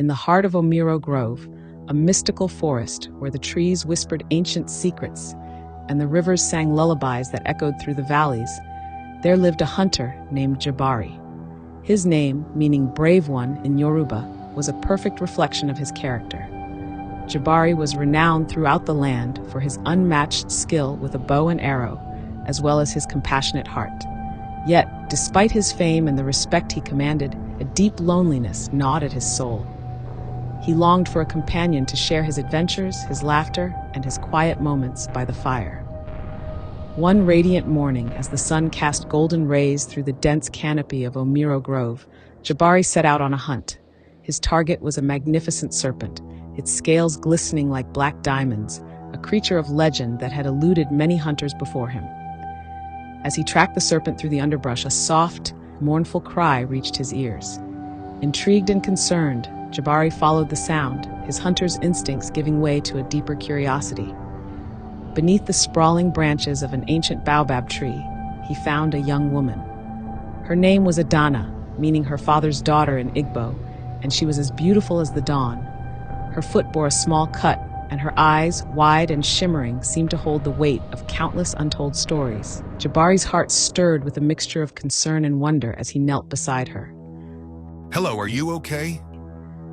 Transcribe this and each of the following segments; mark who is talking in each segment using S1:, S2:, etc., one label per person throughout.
S1: in the heart of Omiro Grove, a mystical forest where the trees whispered ancient secrets and the rivers sang lullabies that echoed through the valleys, there lived a hunter named Jabari. His name, meaning brave one in Yoruba, was a perfect reflection of his character. Jabari was renowned throughout the land for his unmatched skill with a bow and arrow, as well as his compassionate heart. Yet, despite his fame and the respect he commanded, a deep loneliness gnawed at his soul. He longed for a companion to share his adventures, his laughter, and his quiet moments by the fire. One radiant morning, as the sun cast golden rays through the dense canopy of Omiro Grove, Jabari set out on a hunt. His target was a magnificent serpent, its scales glistening like black diamonds, a creature of legend that had eluded many hunters before him. As he tracked the serpent through the underbrush, a soft, mournful cry reached his ears. Intrigued and concerned, Jabari followed the sound, his hunter's instincts giving way to a deeper curiosity. Beneath the sprawling branches of an ancient baobab tree, he found a young woman. Her name was Adanna, meaning her father's daughter in Igbo, and she was as beautiful as the dawn. Her foot bore a small cut, and her eyes, wide and shimmering, seemed to hold the weight of countless untold stories. Jabari's heart stirred with a mixture of concern and wonder as he knelt beside her.
S2: Hello, are you okay?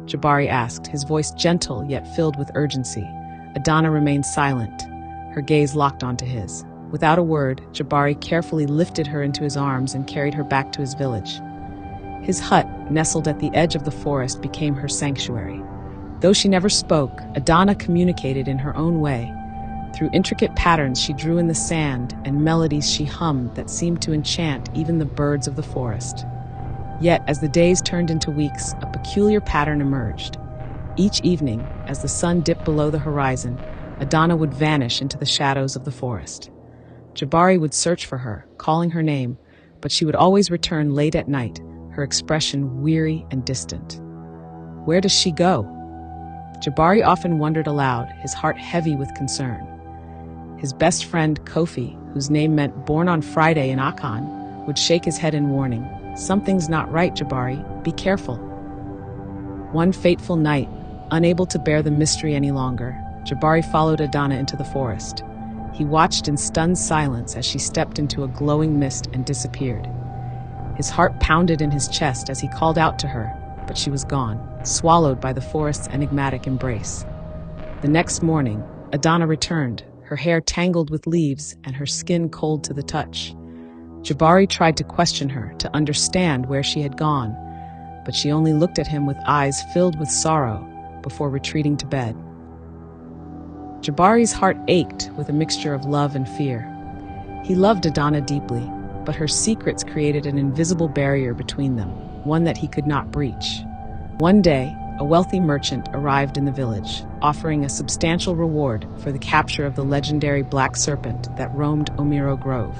S1: Jabari asked, his voice gentle yet filled with urgency. Adanna remained silent, her gaze locked onto his. Without a word, Jabari carefully lifted her into his arms and carried her back to his village. His hut, nestled at the edge of the forest, became her sanctuary. Though she never spoke, Adanna communicated in her own way. Through intricate patterns she drew in the sand and melodies she hummed that seemed to enchant even the birds of the forest. Yet, as the days turned into weeks, a peculiar pattern emerged. Each evening, as the sun dipped below the horizon, Adanna would vanish into the shadows of the forest. Jabari would search for her, calling her name, but she would always return late at night, her expression weary and distant. Where does she go? Jabari often wondered aloud, his heart heavy with concern. His best friend, Kofi, whose name meant born on Friday in Akan, would shake his head in warning. Something's not right, Jabari. Be careful. One fateful night, unable to bear the mystery any longer, Jabari followed Adanna into the forest. He watched in stunned silence as she stepped into a glowing mist and disappeared. His heart pounded in his chest as he called out to her, but she was gone, swallowed by the forest's enigmatic embrace. The next morning, Adanna returned, her hair tangled with leaves and her skin cold to the touch. Jabari tried to question her, to understand where she had gone, but she only looked at him with eyes filled with sorrow before retreating to bed. Jabari's heart ached with a mixture of love and fear. He loved Adanna deeply, but her secrets created an invisible barrier between them, one that he could not breach. One day, a wealthy merchant arrived in the village, offering a substantial reward for the capture of the legendary black serpent that roamed Omiro Grove.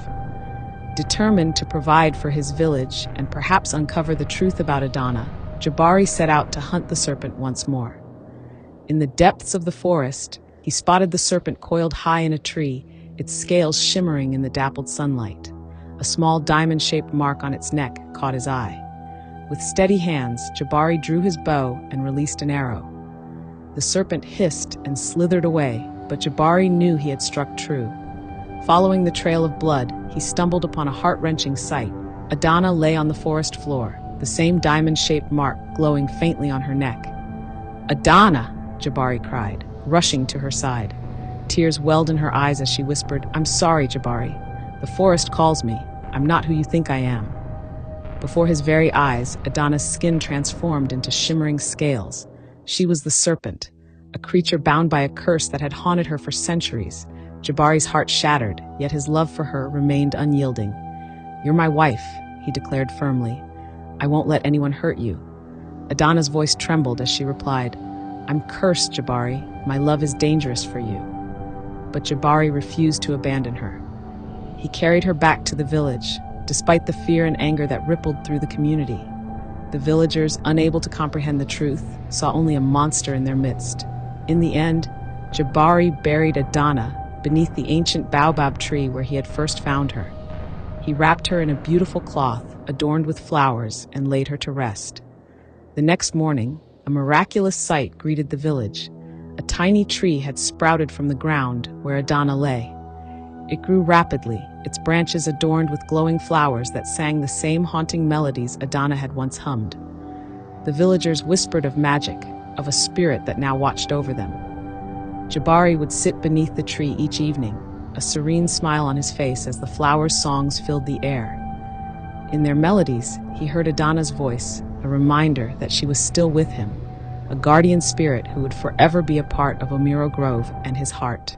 S1: Determined to provide for his village and perhaps uncover the truth about Adanna, Jabari set out to hunt the serpent once more. In the depths of the forest, he spotted the serpent coiled high in a tree, its scales shimmering in the dappled sunlight. A small diamond-shaped mark on its neck caught his eye. With steady hands, Jabari drew his bow and released an arrow. The serpent hissed and slithered away, but Jabari knew he had struck true. Following the trail of blood, he stumbled upon a heart-wrenching sight. Adanna lay on the forest floor, the same diamond-shaped mark glowing faintly on her neck. "Adanna!" Jabari cried, rushing to her side. Tears welled in her eyes as she whispered, "I'm sorry, Jabari. The forest calls me. I'm not who you think I am." Before his very eyes, Adanna's skin transformed into shimmering scales. She was the serpent, a creature bound by a curse that had haunted her for centuries. Jabari's heart shattered, yet his love for her remained unyielding. "You're my wife," he declared firmly. "I won't let anyone hurt you." Adanna's voice trembled as she replied, "I'm cursed, Jabari. My love is dangerous for you." But Jabari refused to abandon her. He carried her back to the village, despite the fear and anger that rippled through the community. The villagers, unable to comprehend the truth, saw only a monster in their midst. In the end, Jabari buried Adanna beneath the ancient baobab tree where he had first found her. He wrapped her in a beautiful cloth adorned with flowers and laid her to rest. The next morning, a miraculous sight greeted the village. A tiny tree had sprouted from the ground where Adanna lay. It grew rapidly, its branches adorned with glowing flowers that sang the same haunting melodies Adanna had once hummed. The villagers whispered of magic, of a spirit that now watched over them. Jabari would sit beneath the tree each evening, a serene smile on his face as the flowers' songs filled the air. In their melodies, he heard Adanna's voice, a reminder that she was still with him, a guardian spirit who would forever be a part of Omiro Grove and his heart.